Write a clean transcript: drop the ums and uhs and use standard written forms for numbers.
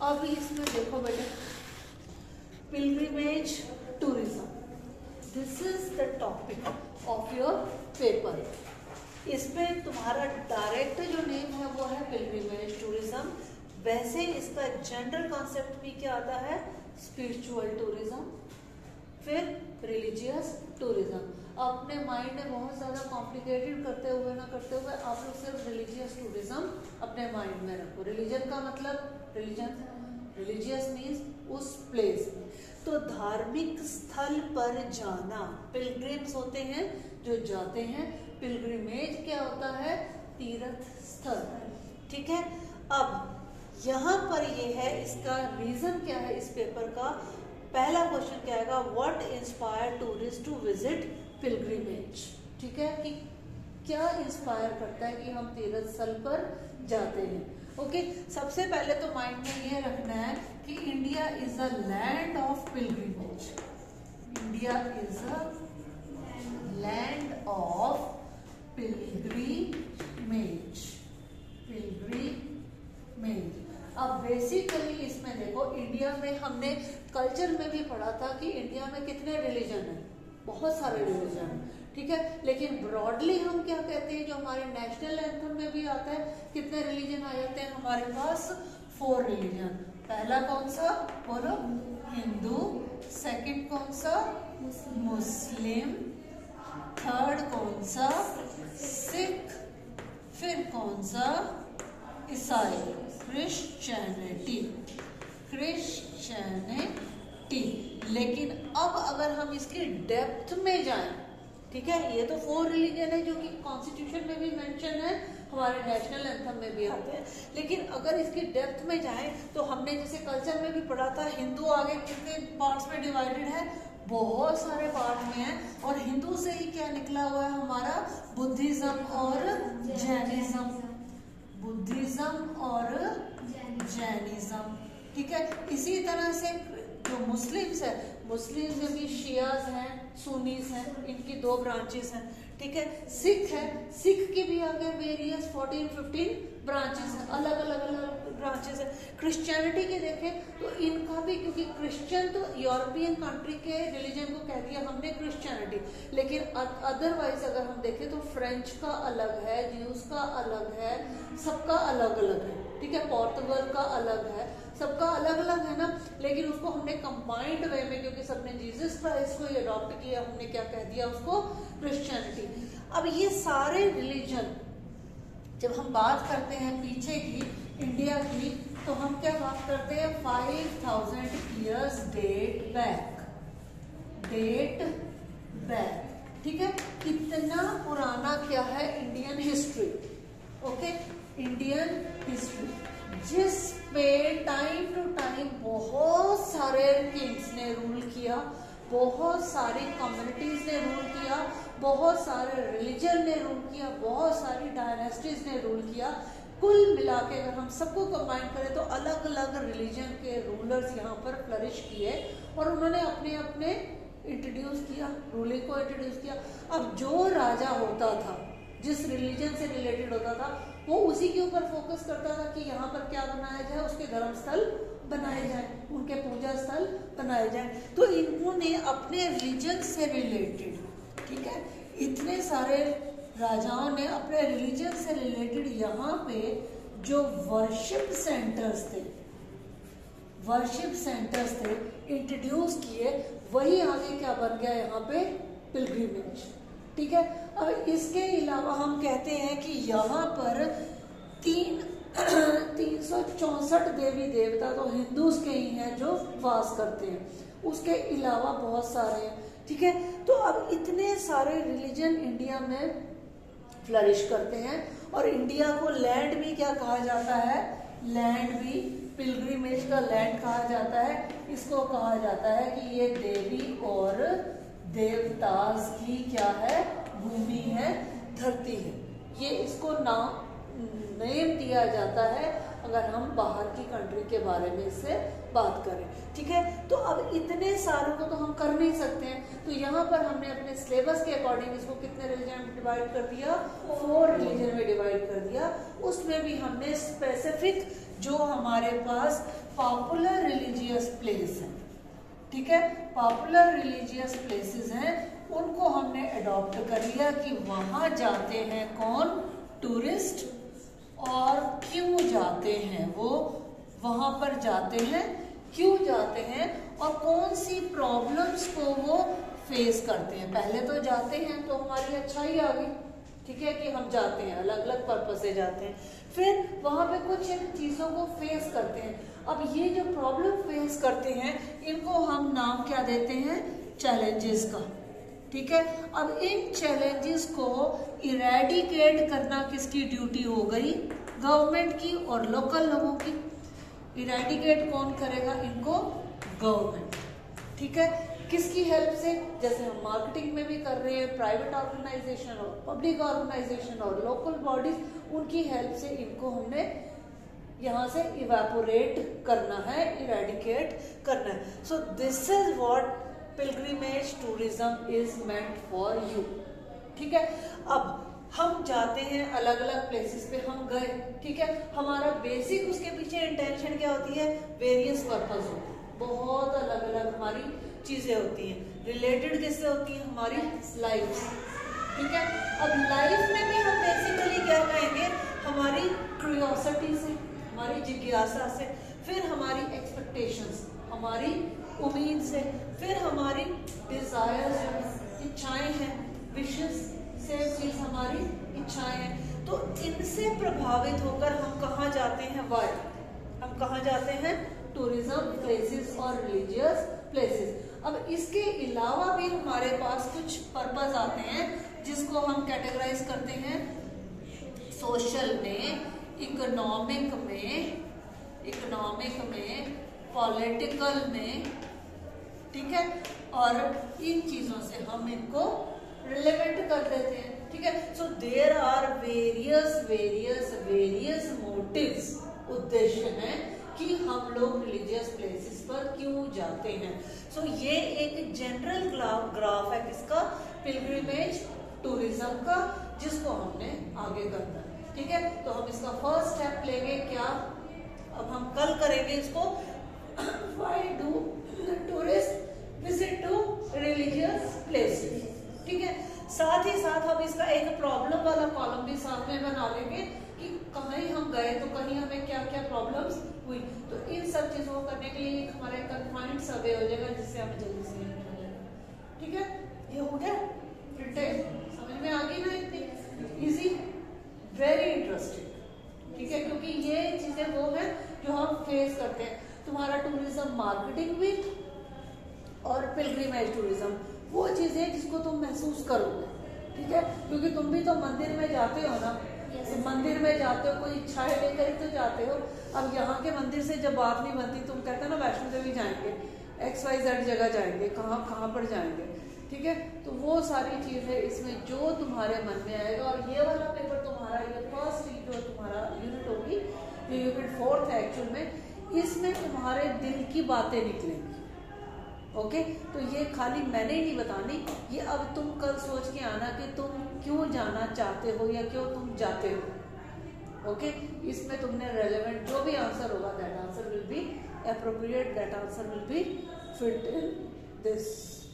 अब इसमें देखो बेटा, pilgrimage tourism, this is the topic of your paper. इसमें तुम्हारा डायरेक्ट जो नेम है वो है पिलग्रिमेज टूरिज्म। वैसे इसका जनरल कॉन्सेप्ट भी क्या आता है, स्पिरिचुअल टूरिज्म, फिर रिलीजियस टूरिज्म। अपने माइंड में बहुत ज़्यादा कॉम्प्लिकेटेड करते हुए आप लोग सिर्फ रिलीजियस टूरिज्म अपने माइंड में रखो। रिलीजन का मतलब रिलीजन, रिलीजियस मीन्स उस प्लेस में। तो धार्मिक स्थल पर जाना, पिलग्रिम्स होते हैं जो जाते हैं, पिलग्रिमेज क्या होता है, तीर्थ स्थल, ठीक है। अब यहाँ पर ये है, इसका रीजन क्या है इस पेपर का। पहला क्वेश्चन क्या आएगा, what inspire tourist to visit pilgrimage, ठीक है, कि क्या इंस्पायर करता है कि हम तीर्थ स्थल पर जाते हैं। ओके, सबसे पहले तो माइंड में ये रखना है कि India is a land of pilgrimage. India is a land of pilgrimage, pilgrimage. अब बेसिकली इसमें देखो, इंडिया में हमने कल्चर में भी पढ़ा था कि इंडिया में कितने रिलीजन है, बहुत सारे रिलीजन है, ठीक है। लेकिन ब्रॉडली हम क्या कहते हैं, जो हमारे नेशनल एंथम में भी आता है, कितने रिलीजन आ जाते हैं हमारे पास, 4 रिलीजन। पहला कौन सा बोलो, हिंदू, सेकंड कौन सा, मुस्लिम, थर्ड कौन सा, सिख, फिर कौन सा, ईसाई, क्रिश्चियनिटी। लेकिन अब अगर हम इसकी डेप्थ में जाएं, ठीक है, ये तो 4 रिलीजन है जो कि कॉन्स्टिट्यूशन में भी मेंशन है, हमारे नेशनल एंथम में भी आते हैं। लेकिन अगर इसकी डेप्थ में जाएं तो हमने जैसे कल्चर में भी पढ़ा था, हिंदू आगे कितने पार्ट्स में डिवाइडेड है, बहुत सारे पार्ट में है। और हिंदू से ही क्या निकला हुआ है हमारा, बुद्धिज्म और जैनिज्म, बुद्धिज्म और जैनिज्म, ठीक है। इसी तरह से जो मुस्लिम्स है, मुस्लिम्स में भी शियाज हैं, सुन्नीस हैं, इनकी 2 ब्रांचेस हैं, ठीक है। सिख है, सिख की भी आगे वेरियस 14-15 ब्रांचेस हैं, अलग अलग ब्रांचेस हैं। क्रिश्चियनिटी के देखें तो इनका भी, क्योंकि क्रिश्चियन तो यूरोपियन कंट्री के रिलीजन को कह दिया हमने क्रिश्चियनिटी, लेकिन अदरवाइज अगर हम देखें तो फ्रेंच का अलग है, ज्यूज का अलग है, सबका अलग अलग है, ठीक है। पोर्तुगल का अलग है, सबका अलग अलग है ना। लेकिन उसको हमने कंबाइंड वे में, क्योंकि सबने जीसस क्राइस्ट को अडॉप्ट किया, हमने क्या कह दिया उसको, क्रिश्चियनिटी। अब ये सारे रिलीजन जब हम बात करते हैं पीछे की इंडिया की, तो हम क्या बात करते हैं, 5000 ईयर्स डेट बैक, ठीक है। इतना पुराना क्या है Indian history, okay, Indian history, जिस पे टाइम टू टाइम बहुत सारे किंग्स ने रूल किया, बहुत सारी कम्युनिटीज ने रूल किया, बहुत सारे रिलीजन ने रूल किया, बहुत सारी डायनेस्टीज ने रूल किया। कुल मिला के अगर हम सबको कंबाइन करें तो अलग अलग रिलीजन के रूलर्स यहाँ पर फ्लरिश किए और उन्होंने अपने अपने इंट्रोड्यूस किया, रूलिंग को इंट्रोड्यूस किया। अब जो राजा होता था, जिस रिलीजन से रिलेटेड होता था, वो उसी के ऊपर फोकस करता था कि यहाँ पर क्या बनाया जाए, उसके धर्म स्थल बनाए जाए, उनके पूजा स्थल बनाए जाए। तो इन्होंने अपने रिलीजन से रिलेटेड, ठीक है, इतने सारे राजाओं ने अपने रिलीजन से रिलेटेड यहाँ पे जो वर्शिप सेंटर्स थे इंट्रोड्यूस किए, वही आगे क्या बन गया यहाँ पे, पिलग्रिमेज, ठीक है। अब इसके अलावा हम कहते हैं कि यहाँ पर 364 देवी देवता तो हिंदूज के ही हैं जो वास करते हैं, उसके अलावा बहुत सारे हैं, ठीक है। तो अब इतने सारे रिलीजन इंडिया में फ्लरिश करते हैं और इंडिया को लैंड भी क्या कहा जाता है, लैंड भी, पिलग्रिमेज का लैंड कहा जाता है। इसको कहा जाता है कि ये देवी और देवतास की क्या है, भूमि है, धरती है। ये इसको नेम दिया जाता है अगर हम बाहर की कंट्री के बारे में इससे बात करें, ठीक है। तो अब इतने सारों को तो हम कर नहीं सकते हैं, तो यहाँ पर हमने अपने सिलेबस के अकॉर्डिंग इसको कितने रिलीजन में डिवाइड कर दिया, 4 रिलीजन में डिवाइड कर दिया। उसमें भी हमने स्पेसिफिक जो हमारे पास पॉपुलर रिलीजियस प्लेस है, ठीक है, पॉपुलर रिलीजियस प्लेसेस हैं, उनको हमने अडॉप्ट कर लिया कि वहां जाते हैं कौन, टूरिस्ट, और क्यों जाते हैं वो, वहां पर जाते हैं क्यों जाते हैं, और कौन सी प्रॉब्लम्स को वो फेस करते हैं। पहले तो जाते हैं तो हमारी अच्छाई आ गई, ठीक है, कि हम जाते हैं, अलग अलग पर्पस से जाते हैं, फिर वहां पे कुछ एक चीजों को फेस करते हैं। अब ये जो प्रॉब्लम फेस करते हैं इनको हम नाम क्या देते हैं, चैलेंजेस का, ठीक है। अब इन चैलेंजेस को इरेडिकेट करना किसकी ड्यूटी हो गई, गवर्नमेंट की और लोकल लोगों की। इरेडिकेट कौन करेगा इनको, गवर्नमेंट, ठीक है। किसकी हेल्प से, जैसे हम मार्केटिंग में भी कर रहे हैं, प्राइवेट ऑर्गेनाइजेशन और पब्लिक ऑर्गेनाइजेशन और लोकल बॉडीज, उनकी हेल्प से इनको हमने यहाँ से इवेपोरेट करना है, इरेडिकेट करना है। So this is what pilgrimage tourism is meant for you, ठीक है। अब हम जाते हैं अलग अलग प्लेसेस पे, हम गए, ठीक है, हमारा बेसिक उसके पीछे इंटेंशन क्या होती है, वेरियस पर्पस होती है, बहुत अलग अलग हमारी चीजें होती हैं, रिलेटेड किससे होती है, हमारी लाइफ, ठीक है। अब लाइफ में भी हम बेसिकली क्या कहेंगे, हमारी क्यूरियोसिटी से, हमारी जिज्ञासा से, फिर हमारी एक्सपेक्टेशंस, हमारी उम्मीद से, फिर हमारी डिजायर्स, इच्छाएं हैं, विशेस, सेम चीज हमारी इच्छाएं हैं। तो इनसे प्रभावित होकर हम कहाँ जाते हैं, वाई, हम कहाँ जाते हैं, टूरिज्म प्लेसेस और रिलीजियस प्लेसेस। अब इसके अलावा भी हमारे पास कुछ पर्पस आते हैं जिसको हम कैटेगराइज करते हैं सोशल में, इकोनॉमिक में, पॉलिटिकल में, ठीक है, और इन चीजों से हम इनको रिलेवेंट कर देते हैं, ठीक है। So there are various motives, उद्देश्य हैं कि हम लोग रिलीजियस प्लेसेस पर क्यों जाते हैं। सो ये एक जनरल ग्राफ है किसका, पिलग्रिमेज टूरिज्म का, जिसको हमने आगे करना है, ठीक है। तो हम इसका फर्स्ट स्टेप लेंगे क्या, अब हम कल करेंगे इसको, why do tourist visit to religious places, ठीक है। साथ ही साथ हम इसका एक प्रॉब्लम वाला कॉलम भी साथ में बना लेंगे कि कहीं हम गए तो कहीं हमें क्या क्या प्रॉब्लम्स हुई। तो इन सब चीजों को करने के लिए हमारा कंफाइंड सर्वे हो जाएगा, जिससे हमें जल्दी से हो जाएगा, ठीक है। ये हो गया प्रिंटेड, समझ में आ गई ना, इतनी इजी, वेरी इंटरेस्टिंग, ठीक है, क्योंकि ये चीजें वो है जो हम फेस करते हैं। तुम्हारा टूरिज्म मार्केटिंग भी और पिलग्रिमेज टूरिज्म, वो चीजें जिसको तुम महसूस करोगे, ठीक है, क्योंकि तुम भी तो मंदिर में जाते हो ना, मंदिर में जाते हो, कोई इच्छाएं लेकर ही तो जाते हो। अब यहाँ के मंदिर से जब बात नहीं बनती, तुम कहते हो ना वैष्णो देवी जाएंगे, XYZ जगह जाएंगे, कहाँ पर जाएंगे, ठीक है। तो वो सारी चीजें इसमें जो तुम्हारे मन में आएगा, और ये वाला पेपर तुम्हारा, ये फर्स्ट जो तुम्हारा यूनिट होगी, ये यूनिट 4 है एक्चुअल में, इसमें तुम्हारे दिल की बातें निकलेंगी, ओके। तो ये खाली मैंने ही नहीं बतानी, ये अब तुम कल सोच के आना कि तुम क्यों जाना चाहते हो या क्यों तुम जाते हो, ओके। इसमें तुमने रेलेवेंट जो भी आंसर होगा, that answer will be appropriate, that answer will be fit in this